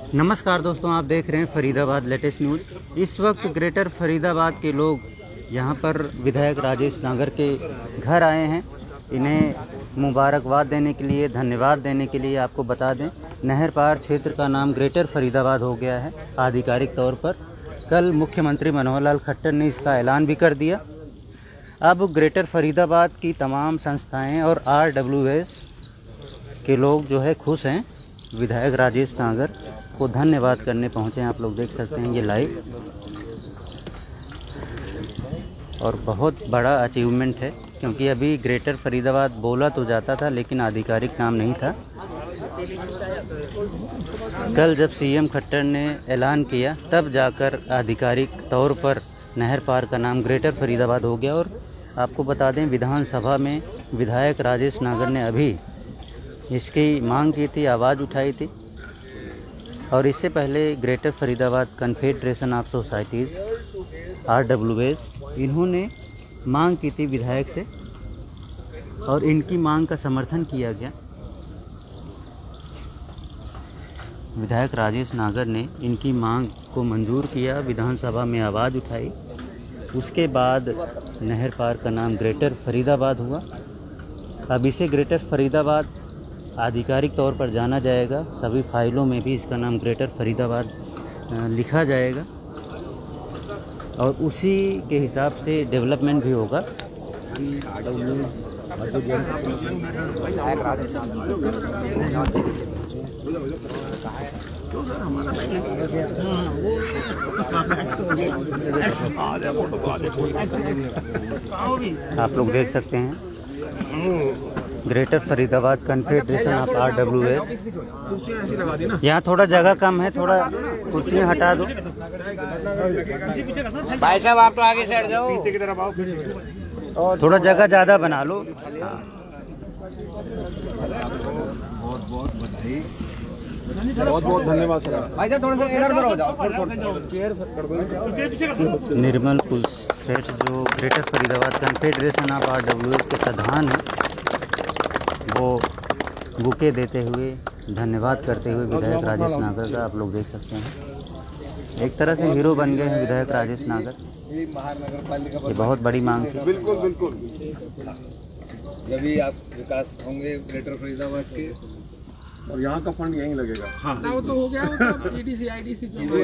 नमस्कार दोस्तों, आप देख रहे हैं फरीदाबाद लेटेस्ट न्यूज़। इस वक्त ग्रेटर फरीदाबाद के लोग यहां पर विधायक राजेश नागर के घर आए हैं। इन्हें मुबारकबाद देने के लिए, धन्यवाद देने के लिए आपको बता दें, नहर पार क्षेत्र का नाम ग्रेटर फरीदाबाद हो गया है आधिकारिक तौर पर। कल मुख्यमंत्री मनोहर लाल खट्टर ने इसका ऐलान भी कर दिया। अब ग्रेटर फरीदाबाद की तमाम संस्थाएं और RWS के लोग जो है खुश हैं। विधायक राजेश नागर को धन्यवाद करने पहुंचे हैं। आप लोग देख सकते हैं ये लाइव, और बहुत बड़ा अचीवमेंट है क्योंकि अभी ग्रेटर फरीदाबाद बोला तो जाता था लेकिन आधिकारिक नाम नहीं था। कल जब CM खट्टर ने ऐलान किया तब जाकर आधिकारिक तौर पर नहर पार का नाम ग्रेटर फरीदाबाद हो गया। और आपको बता दें, विधानसभा में विधायक राजेश नागर ने अभी इसकी मांग की थी, आवाज़ उठाई थी। और इससे पहले greater Faridabad confederation of societies RWS इन्होंने मांग की थी विधायक से, और इनकी मांग का समर्थन किया गया। विधायक राजेश नागर ने इनकी मांग को मंजूर किया, विधानसभा में आवाज़ उठाई। उसके बाद नहर पार का नाम ग्रेटर फरीदाबाद हुआ। अब इसे ग्रेटर फरीदाबाद आधिकारिक तौर पर जाना जाएगा। सभी फाइलों में भी इसका नाम ग्रेटर फरीदाबाद लिखा जाएगा और उसी के हिसाब से डेवलपमेंट भी होगा। आप लोग देख सकते हैं greater Faridabad confederation of RWS। यहाँ थोड़ा जगह कम है, थोड़ा कुर्सियाँ हटा दो। भाई साहब आप तो आगे से हट जाओ, पीछे की तरफ आओ, थोड़ा जगह ज़्यादा बना लो। बहुत बहुत बधाई, बहुत बहुत धन्यवाद सर। भाई साहब थोड़ा सा इधर हो जाओ। निर्मल कुलश्रेष्ठ जो greater Faridabad confederation of RWS के प्रधान हैं, वो बुके देते हुए, धन्यवाद करते हुए विधायक राजेश नागर का आप लोग देख सकते हैं। एक तरह से हीरो बन गए हैं विधायक राजेश नागर। ये बहुत बड़ी मांग थी। बिल्कुल बिल्कुल, जब भी आप विकास होंगे ग्रेटर फरीदाबाद के, और यहाँ का फंड यहीं लगेगा। हाँ वो तो हो गया, वो तो EDC IDC जो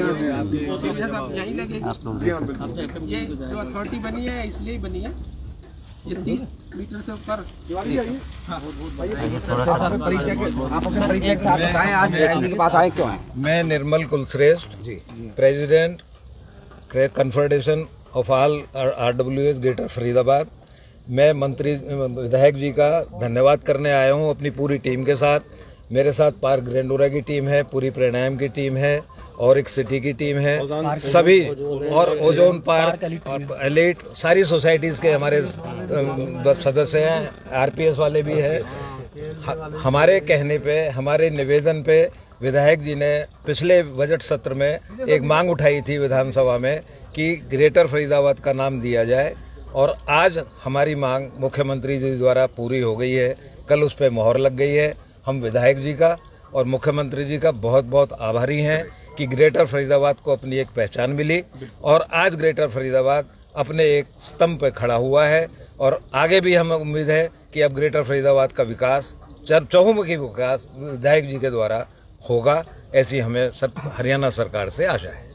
यहीं लगेगा। आप लोग देख सकते हैं ये जो अथॉरिटी बनी है इसलिए बनी है, ये 30 मीटर से ऊपर। आज के पास आए क्यों हैं? मैं Nirmal Kulshreshtha ji, president confederation of all RWS greater Faridabad. मैं मंत्री विधायक जी का धन्यवाद करने आया हूं अपनी पूरी टीम के साथ। मेरे साथ पार्क ग्रैंडोरा की टीम है, पूरी प्राणायाम की टीम है, और एक सिटी की टीम है, सभी, और ओजोन पार्क, एलिट, सारी सोसाइटीज़ के हमारे सदस्य हैं, RPS वाले भी हैं। हमारे कहने पे, हमारे निवेदन पे विधायक जी ने पिछले बजट सत्र में एक मांग उठाई थी विधानसभा में कि ग्रेटर फरीदाबाद का नाम दिया जाए, और आज हमारी मांग मुख्यमंत्री जी द्वारा पूरी हो गई है। कल उस पर मोहर लग गई है। हम विधायक जी का और मुख्यमंत्री जी का बहुत बहुत आभारी हैं कि ग्रेटर फरीदाबाद को अपनी एक पहचान मिली, और आज ग्रेटर फरीदाबाद अपने एक स्तंभ पर खड़ा हुआ है। और आगे भी हमें उम्मीद है कि अब ग्रेटर फरीदाबाद का विकास, चहुमुखी विकास विधायक जी के द्वारा होगा, ऐसी हमें हरियाणा सरकार से आशा है।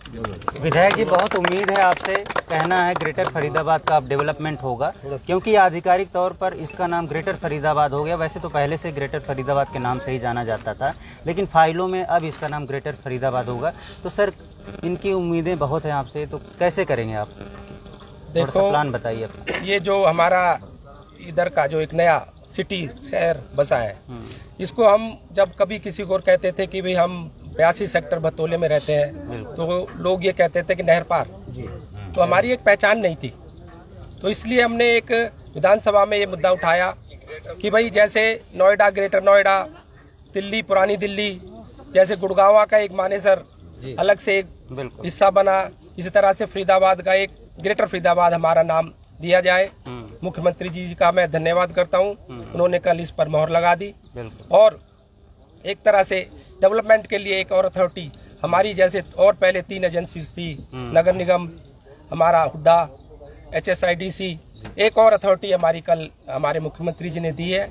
विधायक जी, बहुत उम्मीद है आपसे। कहना है ग्रेटर फरीदाबाद का अब डेवलपमेंट होगा, क्योंकि आधिकारिक तौर पर इसका नाम ग्रेटर फरीदाबाद हो गया। वैसे तो पहले से ग्रेटर फरीदाबाद के नाम से ही जाना जाता था, लेकिन फाइलों में अब इसका नाम ग्रेटर फरीदाबाद होगा। तो सर, इनकी उम्मीदें बहुत हैं आपसे, तो कैसे करेंगे आप? देखो, प्लान बताइए। ये जो हमारा इधर का जो एक नया सिटी शहर बसा है, इसको हम जब कभी किसी को कहते थे कि भाई हम 82 सेक्टर भतोले में रहते हैं, तो लोग ये कहते थे कि नहर पार जी, तो हमारी एक पहचान नहीं थी। तो इसलिए हमने एक विधानसभा में ये मुद्दा उठाया कि भाई जैसे नोएडा, ग्रेटर नोएडा, दिल्ली, पुरानी दिल्ली, जैसे गुड़गांव का एक मानेसर अलग से एक हिस्सा बना, इसी तरह से फरीदाबाद का एक ग्रेटर फरीदाबाद हमारा नाम दिया जाए। मुख्यमंत्री जी का मैं धन्यवाद करता हूँ, उन्होंने कल इस पर मोहर लगा दी। और एक तरह से डेवलपमेंट के लिए एक और अथॉरिटी हमारी जैसे और पहले 3 एजेंसीज थी, नगर निगम, हमारा हुड्डा, HSIDC, एक और अथॉरिटी हमारी कल हमारे मुख्यमंत्री जी ने दी है।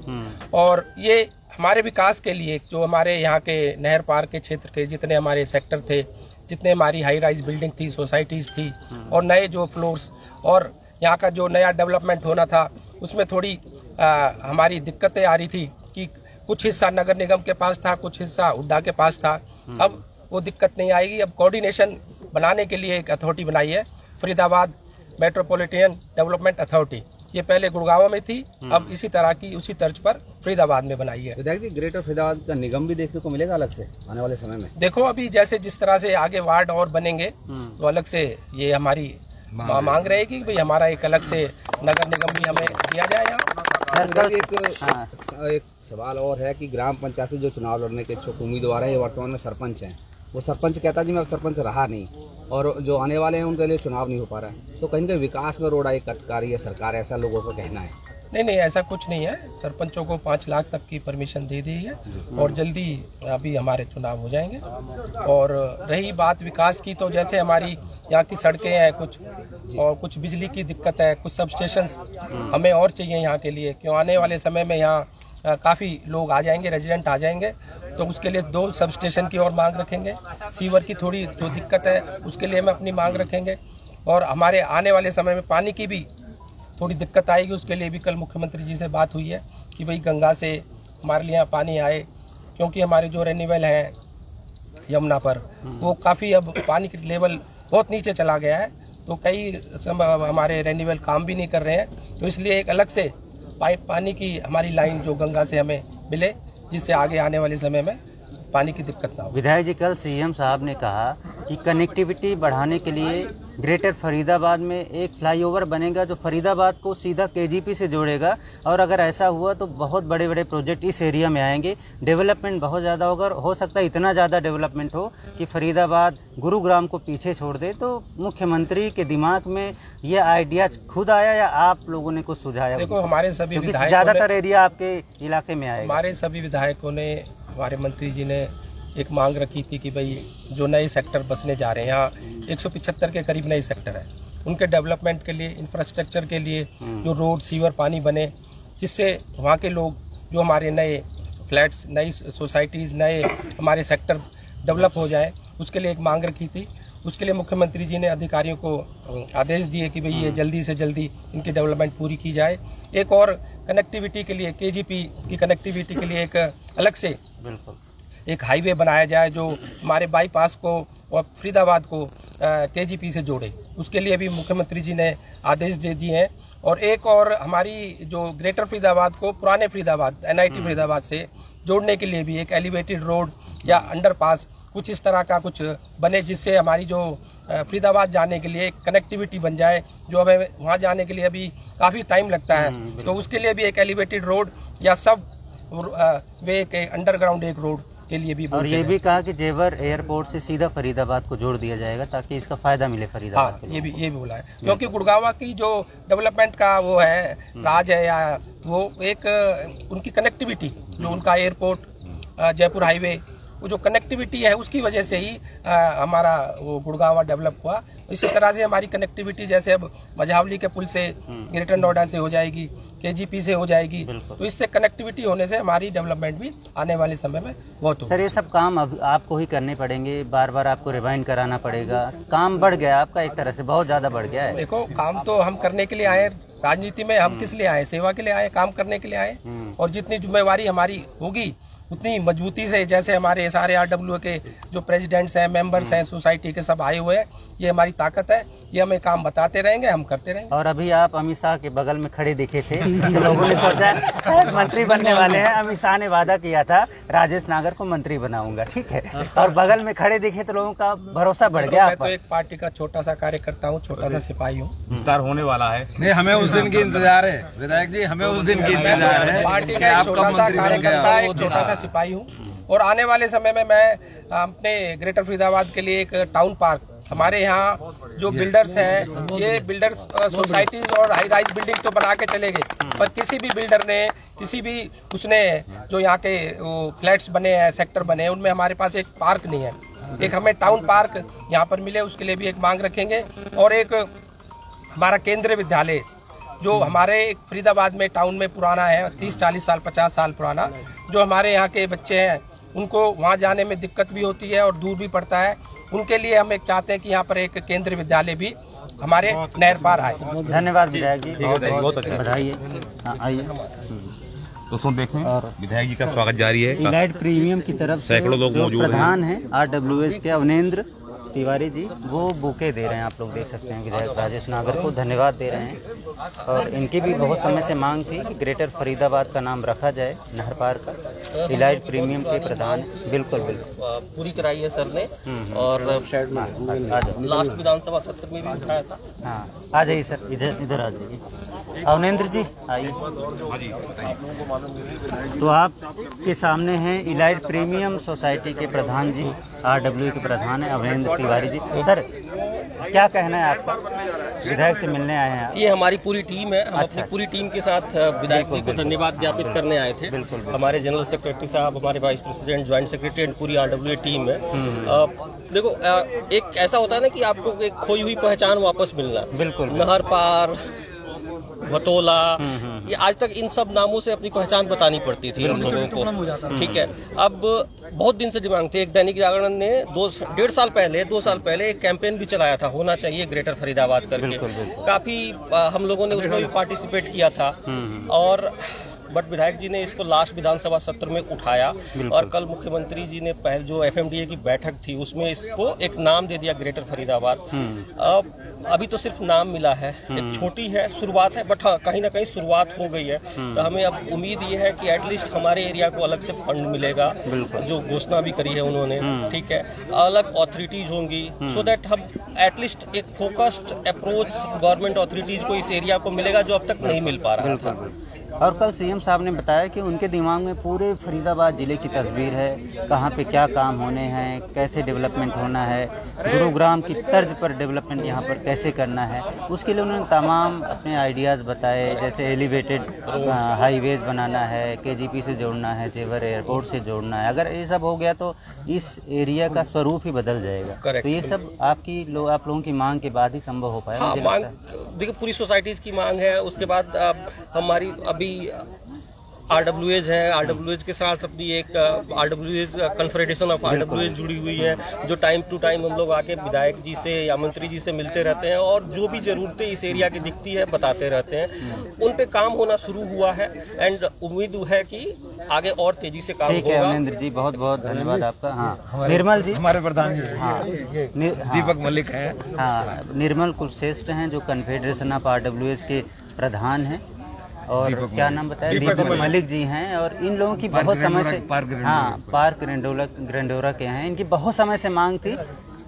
और ये हमारे विकास के लिए जो हमारे यहाँ के नहर पार के क्षेत्र के जितने हमारे सेक्टर थे, जितने हमारी हाई राइज बिल्डिंग थी, सोसाइटीज़ थी और नए जो फ्लोर्स और यहाँ का जो नया डेवलपमेंट होना था, उसमें थोड़ी हमारी दिक्कतें आ रही थी कि कुछ हिस्सा नगर निगम के पास था, कुछ हिस्सा हुड्डा के पास था। अब वो दिक्कत नहीं आएगी। अब कोऑर्डिनेशन बनाने के लिए एक अथॉरिटी बनाई है, फरीदाबाद मेट्रोपॉलिटन डेवलपमेंट अथॉरिटी। ये पहले गुड़गांव में थी, अब इसी तरह की उसी तर्ज पर फरीदाबाद में बनाई है। विधायक जी, ग्रेटर फरीदाबाद का निगम भी देखने को मिलेगा अलग से आने वाले समय में? देखो, अभी जैसे जिस तरह से आगे वार्ड और बनेंगे तो अलग से ये हमारी मांग रहेगी कि भाई हमारा एक अलग से नगर निगम भी हमें दिया जाए। यहाँ एक सवाल और है कि ग्राम पंचायत से जो चुनाव लड़ने के इच्छुक उम्मीदवार है, ये वर्तमान में सरपंच हैं। वो सरपंच कहता जी मैं सरपंच रहा नहीं, और जो आने वाले हैं उनके लिए चुनाव नहीं हो पा रहा है, तो कहीं ना विकास में रोड आई कटकारी है सरकार, ऐसा लोगों का कहना है। नहीं, ऐसा कुछ नहीं है। सरपंचों को 5 लाख तक की परमिशन दे दी है और जल्दी अभी हमारे चुनाव हो जाएंगे। और रही बात विकास की, तो जैसे हमारी यहाँ की सड़कें हैं कुछ, और कुछ बिजली की दिक्कत है, कुछ सब स्टेशंस हमें और चाहिए यहाँ के लिए, क्यों आने वाले समय में यहाँ काफ़ी लोग आ जाएंगे, रेजिडेंट आ जाएंगे, तो उसके लिए 2 सब स्टेशन की और मांग रखेंगे। सीवर की थोड़ी जो दिक्कत है उसके लिए हम अपनी मांग रखेंगे। और हमारे आने वाले समय में पानी की भी थोड़ी दिक्कत आएगी, उसके लिए भी कल मुख्यमंत्री जी से बात हुई है कि भाई गंगा से हमारे लिए पानी आए, क्योंकि हमारे जो रेन्यूएबल हैं यमुना पर, वो काफ़ी अब पानी की लेवल बहुत नीचे चला गया है, तो कई हमारे रेन्यूएबल काम भी नहीं कर रहे हैं। तो इसलिए एक अलग से पानी की हमारी लाइन जो गंगा से हमें मिले, जिससे आगे आने वाले समय में पानी की दिक्कत ना हो। विधायक जी, कल CM साहब ने कहा कि कनेक्टिविटी बढ़ाने के लिए ग्रेटर फरीदाबाद में एक फ्लाईओवर बनेगा जो फरीदाबाद को सीधा KGP से जोड़ेगा, और अगर ऐसा हुआ तो बहुत बड़े बड़े प्रोजेक्ट इस एरिया में आएंगे, डेवलपमेंट बहुत ज़्यादा होगा। और हो सकता है इतना ज़्यादा डेवलपमेंट हो कि फरीदाबाद गुरुग्राम को पीछे छोड़ दे। तो मुख्यमंत्री के दिमाग में ये आइडिया खुद आया या आप लोगों ने कुछ सुझाया? देखो, हमारे सभी विधायकों, ज़्यादातर एरिया आपके इलाके में आएगा। हमारे सभी विधायकों ने, हमारे मंत्री जी ने एक मांग रखी थी कि भाई जो नए सेक्टर बसने जा रहे हैं, यहाँ 175 के करीब नए सेक्टर हैं, उनके डेवलपमेंट के लिए, इंफ्रास्ट्रक्चर के लिए जो रोड, सीवर, पानी बने, जिससे वहाँ के लोग जो हमारे नए फ्लैट्स, नई सोसाइटीज़, नए हमारे सेक्टर डेवलप हो जाए, उसके लिए एक मांग रखी थी। उसके लिए मुख्यमंत्री जी ने अधिकारियों को आदेश दिए कि भाई ये जल्दी से जल्दी इनकी डेवलपमेंट पूरी की जाए। एक और कनेक्टिविटी के लिए, KGP की कनेक्टिविटी के लिए एक अलग से एक हाईवे बनाया जाए जो हमारे बाईपास को और फरीदाबाद को KGP से जोड़े। उसके लिए भी मुख्यमंत्री जी ने आदेश दे दिए हैं। और एक और हमारी जो ग्रेटर फरीदाबाद को पुराने फरीदाबाद, NIT फरीदाबाद से जोड़ने के लिए भी एक एलिवेटेड रोड या अंडरपास कुछ इस तरह का कुछ बने, जिससे हमारी जो फरीदाबाद जाने के लिए कनेक्टिविटी बन जाए, जो हमें वहाँ जाने के लिए अभी काफ़ी टाइम लगता है। तो उसके लिए भी एक एलिवेटेड रोड या सब वे के अंडरग्राउंड एक रोड के लिए भी। और ये भी कहा कि जेवर एयरपोर्ट से सीधा फरीदाबाद को जोड़ दिया जाएगा ताकि इसका फायदा मिले फरीदाबाद को। ये भी बोला है, क्योंकि गुड़गांव की जो डेवलपमेंट का वो है राज है, या वो एक उनकी कनेक्टिविटी, जो उनका एयरपोर्ट, जयपुर हाईवे, वो जो कनेक्टिविटी है उसकी वजह से ही हमारा वो गुड़गांव डेवलप हुआ। इसी तरह से हमारी कनेक्टिविटी जैसे अब मझावली के पुल से ग्रेटर नोएडा से हो जाएगी, KGP से हो जाएगी, तो इससे कनेक्टिविटी होने से हमारी डेवलपमेंट भी आने वाले समय में बहुत होगा। सर, ये सब काम अब आपको ही करने पड़ेंगे, बार बार आपको रिवाइंड कराना पड़ेगा, काम बढ़ गया आपका, एक तरह से बहुत ज्यादा बढ़ गया है। देखो, काम तो हम करने के लिए आए, राजनीति में हम किस लिए आए? सेवा के लिए आए, काम करने के लिए आए। और जितनी जिम्मेवारी हमारी होगी उतनी मजबूती से, जैसे हमारे सारे RWA के जो प्रेसिडेंट्स हैं, मेंबर्स हैं, सोसाइटी के सब आए हुए हैं, ये हमारी ताकत है, ये हमें काम बताते रहेंगे, हम करते रहेंगे। और अभी आप अमित शाह के बगल में खड़े दिखे थे तो लोगों ने सोचा शायद मंत्री बनने वाले हैं। अमित शाह ने वादा किया था राजेश नागर को मंत्री बनाऊंगा, ठीक है, और बगल में खड़े दिखे तो लोगों का भरोसा बढ़ गया। मैं तो एक पार्टी का छोटा सा कार्यकर्ता हूँ, छोटा सा सिपाही हूँ। विस्तार होने वाला है। नहीं, हमें उस दिन की इंतजार है विधायक जी, हमें उस दिन की इंतजार है। पार्टी का छोटा सा कार्यकर्ता, एक छोटा सा सिपाही हूँ। और आने वाले समय में मैं अपने ग्रेटर फरीदाबाद के लिए एक टाउन पार्क हमारे यहाँ जो बिल्डर्स हैं, ये बिल्डर्स सोसाइटीज और हाई राइज बिल्डिंग तो बना के चले गए, पर किसी भी बिल्डर ने उसने जो यहाँ के फ्लैट्स बने हैं, सेक्टर बने हैं, उनमें हमारे पास एक पार्क नहीं है। एक हमें टाउन पार्क यहाँ पर मिले, उसके लिए भी एक मांग रखेंगे। और एक हमारा केंद्रीय विद्यालय जो हमारे एक फरीदाबाद में टाउन में पुराना है, 30-40 साल 50 साल पुराना, जो हमारे यहाँ के बच्चे हैं उनको वहाँ जाने में दिक्कत भी होती है और दूर भी पड़ता है। उनके लिए हम एक चाहते हैं कि यहाँ पर एक केंद्रीय विद्यालय भी हमारे नहर पार आए। धन्यवाद विधायक जी, बहुत अच्छा, बधाई है। आइए दोस्तों देखें, विधायक जी का स्वागत जारी है। इलाइट प्रीमियम की तरफ से सैकड़ों लोग मौजूद हैं। प्रधान है RWS के अवनेंद्र तिवारी जी, वो बुके दे रहे हैं, आप लोग देख सकते हैं। विधायक राजेश नागर को धन्यवाद दे रहे हैं। और इनकी भी बहुत समय से मांग थी कि ग्रेटर फरीदाबाद का नाम रखा जाए नहर पार का। इलाइट प्रीमियम के प्रधान, बिल्कुल बिल्कुल पूरी कराई है सर ने, और लास्ट विधानसभा सत्र में भी उठाया था। हाँ, आ जाइए सर, इधर आ जाइए। अवनेंद्र जी आइए। तो आपके सामने हैं इलाइट प्रीमियम सोसाइटी के प्रधान जी, RWA के प्रधान है अवनेंद्र तिवारी जी। सर क्या कहना है आपका, विधायक से मिलने आए हैं आप? ये हमारी पूरी टीम है, हम अपनी पूरी टीम के साथ विधायक जी को धन्यवाद ज्ञापित करने आए थे। हमारे जनरल सेक्रेटरी साहब, हमारे vice president, joint secretary and पूरी RWA टीम है। देखो, एक ऐसा होता है ना कि आपको एक खोई हुई पहचान वापस मिलना। बिल्कुल, नहर पार, भतोला, ये आज तक इन सब नामों से अपनी पहचान बतानी पड़ती थी हम लोगों को। ठीक है, अब बहुत दिन से डिमांड थी। एक दैनिक जागरण ने 2 साल पहले एक कैंपेन भी चलाया था, होना चाहिए ग्रेटर फरीदाबाद करके। काफी हम लोगों ने उसमें भी पार्टिसिपेट किया था। और बट विधायक जी ने इसको लास्ट विधानसभा सत्र में उठाया, और कल मुख्यमंत्री जी ने पहले जो FMDA की बैठक थी उसमें इसको एक नाम दे दिया, ग्रेटर फरीदाबाद। अभी तो सिर्फ नाम मिला है, एक छोटी है शुरुआत है, बट हाँ कहीं ना कहीं शुरुआत हो गई है। तो हमें अब उम्मीद ये है कि एटलीस्ट हमारे एरिया को अलग से फंड मिलेगा, जो घोषणा भी करी है उन्होंने। ठीक है, अलग अथॉरिटीज होंगी, सो दैट हम एटलीस्ट एक फोकस्ड अप्रोच गवर्नमेंट अथॉरिटीज को इस एरिया को मिलेगा, जो अब तक नहीं मिल पा रहा था। और कल CM साहब ने बताया कि उनके दिमाग में पूरे फरीदाबाद जिले की तस्वीर है, कहाँ पे क्या काम होने हैं, कैसे डेवलपमेंट होना है, गुरुग्राम की तर्ज पर डेवलपमेंट यहाँ पर कैसे करना है। उसके लिए उन्होंने तमाम अपने आइडियाज़ बताए, जैसे एलिवेटेड हाईवेज बनाना है, KGP से जोड़ना है, जेवर एयरपोर्ट से जोड़ना है। अगर ये सब हो गया तो इस एरिया का स्वरूप ही बदल जाएगा। तो ये सब आप लोगों की मांग के बाद ही संभव हो पाएगा। हाँ, मांग देखिए पूरी सोसाइटीज की मांग है। उसके बाद हमारी अभी RWAs है, RWAs के साथ अपनी एक RWAs कन्फेडरेशन ऑफ RWAs जुड़ी हुई है, जो टाइम टू टाइम हम लोग आके विधायक जी से या मंत्री जी से मिलते रहते हैं, और जो भी जरूरतें इस एरिया की दिखती है बताते रहते हैं। उन पे काम होना शुरू हुआ है, एंड उम्मीद है कि आगे और तेजी से काम होगा। ठीक है अवनेंद्र जी, बहुत बहुत धन्यवाद आपका। हाँ, निर्मल जी, हमारे प्रधान जी, हाँ, दीपक मलिक हैं। हाँ, निर्मल कुलश्रेष्ठ हैं, जो कन्फेडरेशन ऑफ RWAs के प्रधान हैं। और क्या नाम बताया, दीपक मलिक जी हैं। और इन लोगों की बहुत समय से, हाँ, पार्क ग्रैंडोरा के हैं। इनकी बहुत समय से मांग थी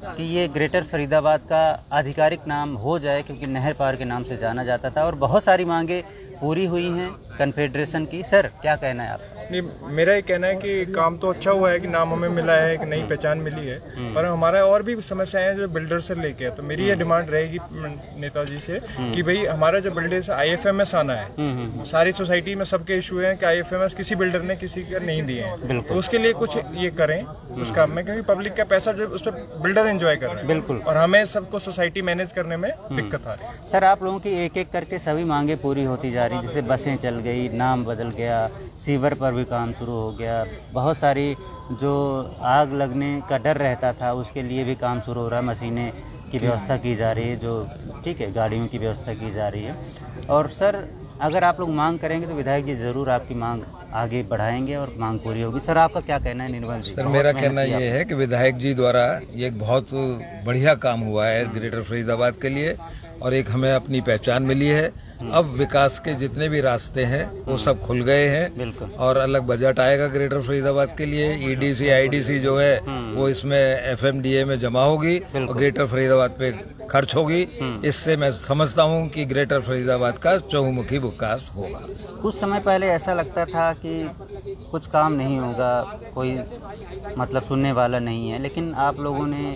कि ये ग्रेटर फरीदाबाद का आधिकारिक नाम हो जाए, क्योंकि नहर पार के नाम से जाना जाता था। और बहुत सारी मांगे पूरी हुई हैं कन्फेडरेशन की। सर क्या कहना है आप? नहीं, मेरा ये कहना है कि काम तो अच्छा हुआ है कि नाम हमें मिला है, एक नई पहचान मिली है, पर हमारा और भी समस्याएं हैं जो बिल्डर से लेके है। तो मेरी ये डिमांड रहेगी नेताजी से कि भाई हमारा जो बिल्डर्स IFMS आना है, सारी सोसाइटी में सबके इशू है कि IFMS किसी बिल्डर ने किसी का नहीं दिए हैं। तो उसके लिए कुछ ये करें उस काम में, क्योंकि पब्लिक का पैसा जो उस पर बिल्डर एंजॉय कर रहे हैं। बिल्कुल, और हमें सबको सोसाइटी मैनेज करने में दिक्कत आ रही है। सर आप लोगों की एक एक करके सभी मांगे पूरी होती जा रही, जैसे बसें चल गई, नाम बदल गया, सीवर पर भी काम शुरू हो गया, बहुत सारी जो आग लगने का डर रहता था उसके लिए भी काम शुरू हो रहा है, मशीनें की व्यवस्था की जा रही है, जो ठीक है गाड़ियों की व्यवस्था की जा रही है। और सर अगर आप लोग मांग करेंगे तो विधायक जी ज़रूर आपकी मांग आगे बढ़ाएंगे और मांग पूरी होगी। सर आपका क्या कहना है निर्मल जी? सर मेरा कहना ये है कि विधायक जी द्वारा ये एक बहुत बढ़िया काम हुआ है ग्रेटर फरीदाबाद के लिए, और एक हमें अपनी पहचान मिली है। अब विकास के जितने भी रास्ते हैं वो सब खुल गए हैं, और अलग बजट आएगा ग्रेटर फरीदाबाद के लिए। EDC IDC जो है वो इसमें FMDA में जमा होगी और ग्रेटर फरीदाबाद पे खर्च होगी। इससे मैं समझता हूँ कि ग्रेटर फरीदाबाद का चहुमुखी विकास होगा। कुछ समय पहले ऐसा लगता था कि कुछ काम नहीं होगा, कोई मतलब सुनने वाला नहीं है। लेकिन आप लोगों ने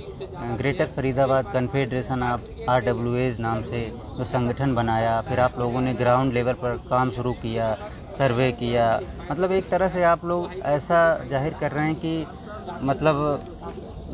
greater Faridabad confederation of RWAs नाम से जो संगठन बनाया, फिर आप लोगों ने ग्राउंड लेवल पर काम शुरू किया, सर्वे किया, मतलब एक तरह से आप लोग ऐसा जाहिर कर रहे हैं कि मतलब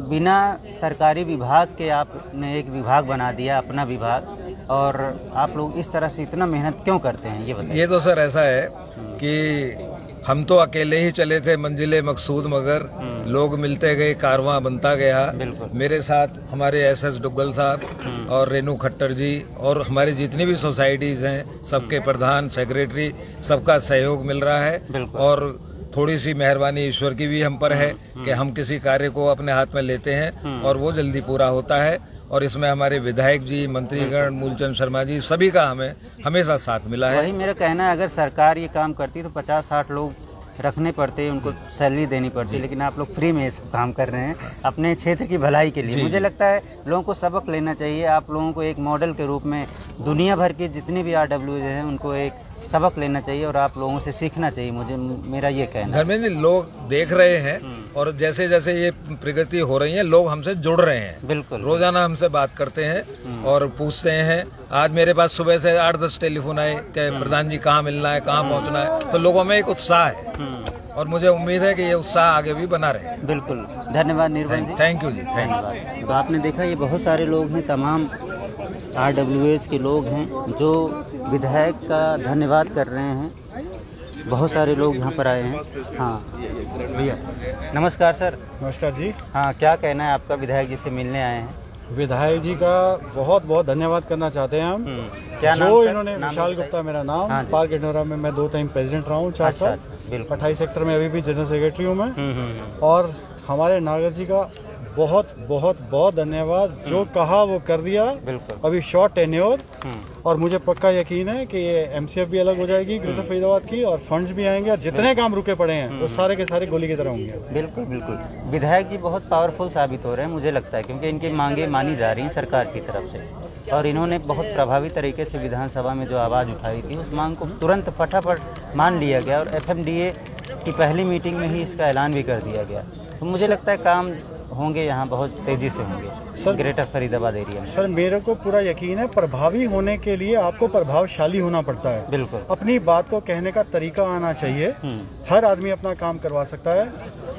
बिना सरकारी विभाग के आपने एक विभाग बना दिया, अपना विभाग। और आप लोग इस तरह से इतना मेहनत क्यों करते हैं, ये बताइए। ये तो सर ऐसा है कि हम तो अकेले ही चले थे मंजिले मकसूद, मगर लोग मिलते गए, कारवां बनता गया। मेरे साथ हमारे SS डुग्गल साहब और रेनू खट्टर जी और हमारी जितनी भी सोसाइटीज हैं, सबके प्रधान, सेक्रेटरी, सबका सहयोग मिल रहा है। और थोड़ी सी मेहरबानी ईश्वर की भी हम पर है कि हम किसी कार्य को अपने हाथ में लेते हैं और वो जल्दी पूरा होता है। और इसमें हमारे विधायक जी, मंत्रीगण, मूलचंद शर्मा जी, सभी का हमें हमेशा साथ मिला है। वही मेरा कहना है, अगर सरकार ये काम करती तो 50-60 लोग रखने पड़ते, उनको सैलरी देनी पड़ती, लेकिन आप लोग फ्री में काम कर रहे हैं अपने क्षेत्र की भलाई के लिए। मुझे लगता है लोगों को सबक लेना चाहिए, आप लोगों को एक मॉडल के रूप में दुनिया भर की जितनी भी RWAs हैं उनको एक सबक लेना चाहिए और आप लोगों से सीखना चाहिए। मुझे मेरा ये कहना है। धर्मेंद्र, लोग देख रहे हैं और जैसे जैसे ये प्रगति हो रही है, लोग हमसे जुड़ रहे हैं। बिल्कुल, रोजाना हमसे बात करते हैं और पूछते हैं। आज मेरे पास सुबह से 8-10 टेलीफोन आए कि प्रधान जी कहाँ मिलना है, कहाँ पहुँचना है। तो लोगों में एक उत्साह है और मुझे उम्मीद है कि ये उत्साह आगे भी बना रहे। बिल्कुल, धन्यवाद निर्मल जी। थैंक यू जी, धन्यवाद। तो आपने देखा ये बहुत सारे लोग हैं, तमाम RWAs के लोग हैं जो विधायक का धन्यवाद कर रहे हैं। बहुत सारे लोग यहाँ पर आए हैं। हाँ भैया, नमस्कार सर। नमस्कार जी। हाँ, क्या कहना है आपका, विधायक जी से मिलने आए हैं? विधायक जी का बहुत बहुत धन्यवाद करना चाहते हैं हम। क्या नाम जो सर? इन्होंने, विशाल गुप्ता मेरा नाम। हाँ, पार्क इंडोरा में मैं 2 टाइम प्रेसिडेंट रहा हूँ, 4 साल। 28 सेक्टर में अभी भी जनरल सेक्रेटरी हूँ मैं। और हमारे नागर जी का बहुत बहुत बहुत धन्यवाद, जो कहा वो कर दिया। अभी शॉर्ट टेन्योर और मुझे पक्का यकीन है कि ये MCF भी अलग हो जाएगी ग्रेटर फरीदाबाद की और फंड्स भी आएंगे और जितने काम रुके पड़े हैं वो सारे के सारे गोली की तरह होंगे। बिल्कुल बिल्कुल, विधायक जी बहुत पावरफुल साबित हो रहे हैं मुझे लगता है, क्योंकि इनकी मांगे मानी जा रही हैं सरकार की तरफ से और इन्होंने बहुत प्रभावी तरीके से विधानसभा में जो आवाज़ उठाई थी उस मांग को तुरंत फटाफट मान लिया गया और FMDA की पहली मीटिंग में ही इसका ऐलान भी कर दिया गया। तो मुझे लगता है काम होंगे यहाँ बहुत तेजी से होंगे सर, ग्रेटर फरीदाबाद एरिया में। सर मेरे को पूरा यकीन है, प्रभावी होने के लिए आपको प्रभावशाली होना पड़ता है। बिल्कुल, अपनी अपनी बात को कहने का तरीका आना चाहिए। हर आदमी अपना काम करवा सकता है।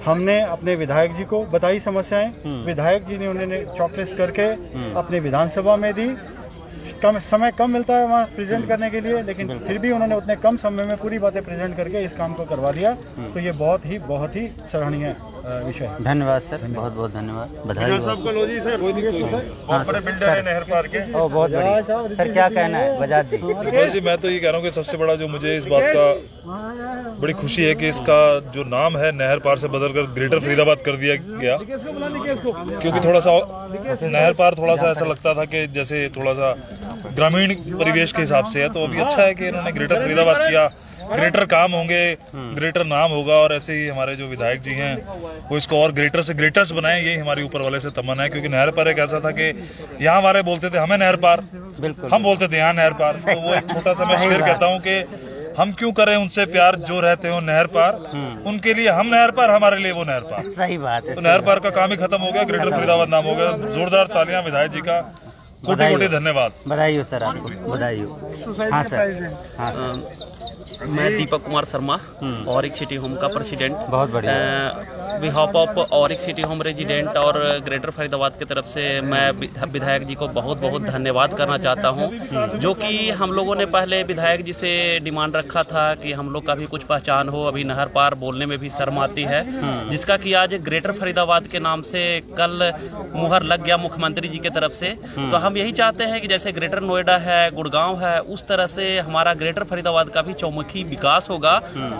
हमने अपने विधायक जी को बताई समस्याएं, विधायक जी ने उन्होंने चॉकलिस्ट करके अपने विधानसभा में दी। समय कम मिलता है वहाँ प्रेजेंट करने के लिए, लेकिन फिर भी उन्होंने उतने कम समय में पूरी बातें प्रेजेंट करके इस काम को करवा दिया। तो ये बहुत ही सराहनीय विषय है। धन्यवाद सर, बहुत बहुत धन्यवाद, बधाई हो। बिल्डर है नहर पार के। बहुत बढ़िया सर, क्या कहना है बजाज जी? बस जी, मैं तो ये कह रहा हूँ कि सबसे बड़ा जो मुझे इस बात का बड़ी खुशी है कि इसका जो नाम है नहर पार से बदलकर ग्रेटर फरीदाबाद कर दिया गया, क्योंकि थोड़ा सा नहर पार थोड़ा सा ऐसा लगता था कि जैसे थोड़ा सा ग्रामीण परिवेश के हिसाब से है। तो अभी अच्छा है कि इन्होंने ग्रेटर फरीदाबाद किया, ग्रेटर काम होंगे, ग्रेटर नाम होगा और ऐसे ही हमारे जो विधायक जी हैं वो इसको और ग्रेटर से ग्रेटर्स बनाएं, यही हमारी ऊपर वाले से तमन्ना है। क्योंकि नहर पार एक ऐसा था कि यहाँ हमारे बोलते थे हमें नहर पार, हम बोलते थे यहाँ नहर पार। तो वो एक छोटा सा मैं शेर कहता हूँ कि हम क्यों करें उनसे प्यार जो रहते हो नहर पार, उनके लिए हम नहर पार, हमारे लिए वो नहर पार। सही बात है। तो नहर पार का काम ही खत्म हो गया, ग्रेटर फरीदाबाद नाम हो गया। जोरदार तालियां विधायक जी का, कोटि कोटि धन्यवाद। बधाई हो सर, आपको बधाई हो। हाँ सर, हाँ सर। मैं Deepak Kumar Sharma, Auric city home का प्रेसिडेंट। बहुत बढ़िया। Behalf of Auric city home resident और ग्रेटर फरीदाबाद की तरफ से मैं विधायक जी को बहुत बहुत धन्यवाद करना चाहता हूं, जो कि हम लोगों ने पहले विधायक जी से डिमांड रखा था कि हम लोग का भी कुछ पहचान हो। अभी नहर पार बोलने में भी शर्म आती है, जिसका कि आज ग्रेटर फरीदाबाद के नाम से कल मुहर लग गया मुख्यमंत्री जी की तरफ से। तो हम यही चाहते हैं कि जैसे ग्रेटर नोएडा है, गुड़गांव है, उस तरह से हमारा ग्रेटर फरीदाबाद का भी चौमुखी विकास होगा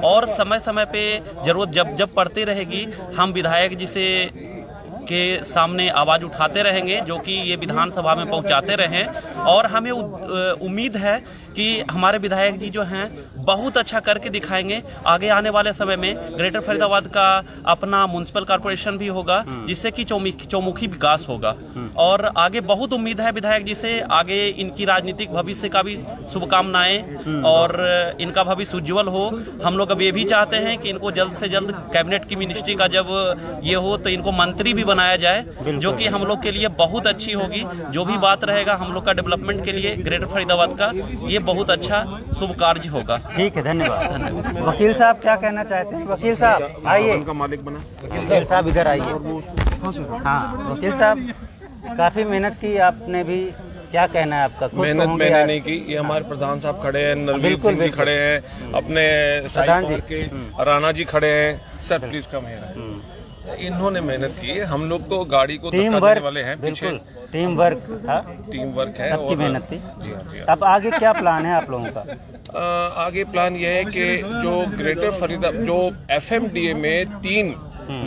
और समय समय पे जरूरत जब पड़ती रहेगी हम विधायक जी से के सामने आवाज उठाते रहेंगे, जो कि ये विधानसभा में पहुंचाते रहें। और हमें उम्मीद है कि हमारे विधायक जी जो हैं बहुत अच्छा करके दिखाएंगे। आगे आने वाले समय में ग्रेटर फरीदाबाद का अपना म्युनिसिपल कॉर्पोरेशन भी होगा, जिससे कि चौमुखी विकास होगा। और आगे बहुत उम्मीद है विधायक जी से, आगे इनकी राजनीतिक भविष्य का भी शुभकामनाएं और इनका भविष्य उज्जवल हो। हम लोग अब ये भी चाहते हैं कि इनको जल्द से जल्द कैबिनेट की मिनिस्ट्री का जब ये हो तो इनको मंत्री भी बनाया जाए, जो कि हम लोग के लिए बहुत अच्छी होगी। जो भी बात रहेगा हम लोग का डेवलपमेंट के लिए ग्रेटर फरीदाबाद का, ये बहुत अच्छा शुभ कार्य होगा। ठीक है, धन्यवाद। वकील साहब क्या कहना चाहते हैं? वकील साहब आइए। वकील साहब इधर आइए। हाँ वकील साहब, काफी मेहनत की आपने भी, क्या कहना है आपका? मेहनत मैंने नहीं की, ये हमारे प्रधान साहब खड़े हैं, नरवीर सिंह जी खड़े हैं, अपने प्रधान जी के राणा जी खड़े हैं। सर प्लीज कम है। इन्होंने मेहनत की है, हम लोग तो गाड़ी को टीम वर्क वाले हैं, बिल्कुल टीम वर्क था, टीम वर्क है, सबकी मेहनत थी। जी हाँ जी। अब आगे क्या प्लान है आप लोगों का? आगे प्लान ये है कि जो ग्रेटर फरीदाबाद, जो FMDA में 3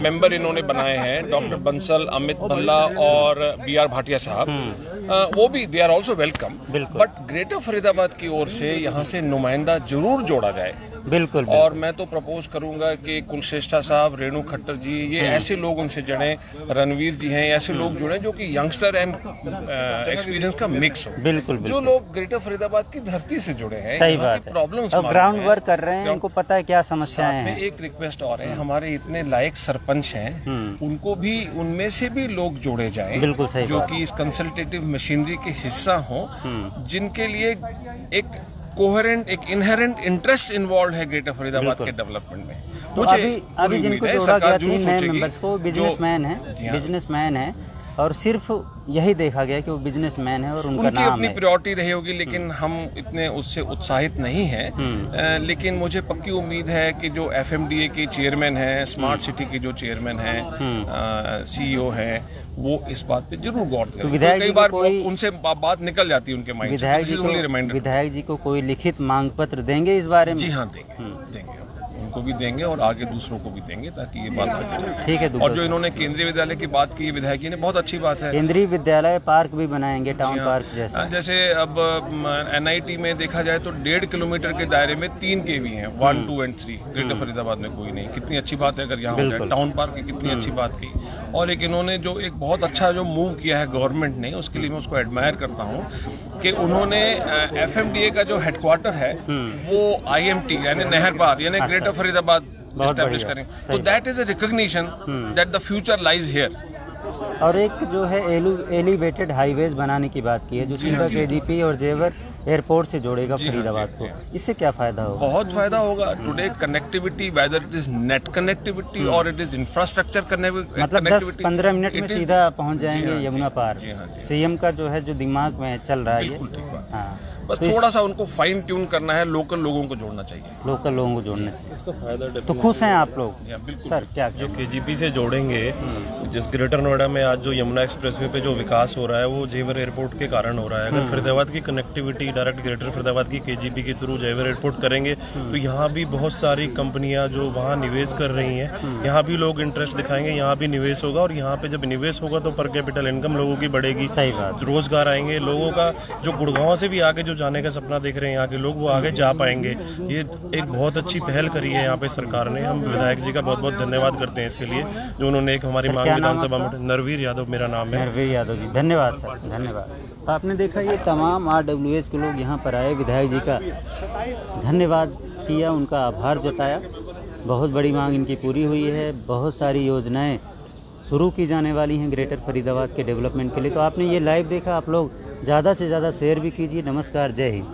मेंबर इन्होंने बनाए हैं, डॉक्टर बंसल, अमित भल्ला और BR भाटिया साहब, वो भी they are also welcome. But greater Faridabad की ओर से यहाँ से नुमाइंदा जरूर जोड़ा जाए। बिल्कुल। और मैं तो प्रपोज करूंगा कि कुलश्रेष्ठा साहब, रेणु खट्टर जी, ये ऐसे लोग उनसे जुड़े, रणवीर जी हैं, ऐसे लोग जुड़े जो कि यंगस्टर एंड एक्सपीरियंस का मिक्स हो। बिल्कुल। जो लोग ग्रेटर फरीदाबाद की धरती से जुड़े हैं, सही बात है, प्रॉब्लम्स ग्राउंड वर्क कर रहे हैं, उनको पता है क्या समस्याएं हैं। एक रिक्वेस्ट और है, हमारे इतने लायक सरपंच हैं, उनको भी, उनमें से भी लोग जोड़े जाएं, बिल्कुल सही, जो कि इस कंसल्टेटिव मशीनरी के हिस्सा हो, जिनके लिए एक कोहेरेंट, एक इनहेरेंट इंटरेस्ट इन्वॉल्व है ग्रेटर फरीदाबाद के डेवलपमेंट में। तो अभी जिनको जोड़ा गया 3 नए मेंबर्स को बिजनेसमैन है और सिर्फ यही देखा गया कि वो बिजनेसमैन है और उनका नाम अपनी प्रायोरिटी रही होगी, लेकिन हम इतने उससे उत्साहित नहीं हैं। लेकिन मुझे पक्की उम्मीद है कि जो FMDA के चेयरमैन हैं, स्मार्ट सिटी के जो चेयरमैन हैं, CEO हैं, वो इस बात पे जरूर गौर करें। तो कई बार उनसे बात निकल जाती है उनके माइंड से। विधायक जी को कोई लिखित मांग पत्र देंगे इस बारे में? जी हाँ, देंगे उनको भी देंगे और आगे दूसरों को भी देंगे, ताकि ये बात आगे जाए। ठीक है। और जो इन्होंने केंद्रीय विद्यालय की बात की विधायक जी ने, बहुत अच्छी बात है। केंद्रीय विद्यालय पार्क भी बनाएंगे, टाउन पार्क जैसा। जैसे अब NIT में देखा जाए तो 1.5 किलोमीटर के दायरे में 3 KV हैं, 1, 2 और 3। ग्रेटर फरीदाबाद में कोई नहीं। कितनी अच्छी बात है अगर यहाँ हो जाए। टाउन पार्क की कितनी अच्छी बात की। और एक इन्होंने जो एक बहुत अच्छा जो मूव किया है गवर्नमेंट ने, उसके लिए मैं उसको एडमायर करता हूँ कि उन्होंने FMDA का जो हेडक्वार्टर है वो IMT यानी नहर पार यानी ग्रेटर फरीदाबाद एस्टैब्लिश करें। तो that is a recognition that the future lies here. और एक जो है एलिवेटेड हाईवेज बनाने की बात की है, जो सीधा KGP और जेवर एयरपोर्ट से जोड़ेगा फरीदाबाद को। इससे क्या फायदा होगा? बहुत फायदा होगा। Today connectivity, whether it is net connectivity और इट इज इंफ्रास्ट्रक्चर कनेक्टिविटी, मतलब 10-15 मिनट में सीधा पहुंच जाएंगे यमुना पार। CM का जो है जो दिमाग में चल रहा है ये, बस थोड़ा सा उनको फाइन ट्यून करना है, लोकल लोगों को जोड़ना चाहिए। लोकल लोगों को जोड़ना चाहिए, इसका फायदा। तो खुश हैं आप लोग? सर क्या जो KGP से जोड़ेंगे, जिस ग्रेटर नोएडा में आज जो यमुना एक्सप्रेसवे पे जो विकास हो रहा है वो जेवर एयरपोर्ट के कारण हो रहा है। अगर फरीदाबाद की कनेक्टिविटी डायरेक्ट ग्रेटर फरीदाबाद की KGP के थ्रू जेवर एयरपोर्ट करेंगे तो यहाँ भी बहुत सारी कंपनियां जो वहाँ निवेश कर रही हैं, यहाँ भी लोग इंटरेस्ट दिखाएंगे, यहाँ भी निवेश होगा। और यहाँ पे जब निवेश होगा तो पर कैपिटल इनकम लोगों की बढ़ेगी, रोजगार आएंगे लोगों का। जो गुड़गांव से भी आगे जो जाने का सपना देख रहे हैं यहाँ के लोग, वो आगे जा पाएंगे। ये एक बहुत अच्छी पहल करी है यहाँ पे सरकार ने। हम विधायक जी का बहुत बहुत धन्यवाद करते हैं इसके लिए, जो उन्होंने एक हमारी मांग विधानसभा में। नरवीर यादव मेरा नाम है। नरवीर यादव जी, धन्यवाद सर, धन्यवाद। तो आपने देखा ये तमाम RWS के लोग यहाँ पर आए, विधायक जी का धन्यवाद किया, उनका आभार जताया। बहुत बड़ी मांग इनकी पूरी हुई है। बहुत सारी योजनाएं शुरू की जाने वाली हैं ग्रेटर फरीदाबाद के डेवलपमेंट के लिए। तो आपने ये लाइव देखा, आप लोग ज़्यादा से ज़्यादा शेयर भी कीजिए। नमस्कार, जय हिंद।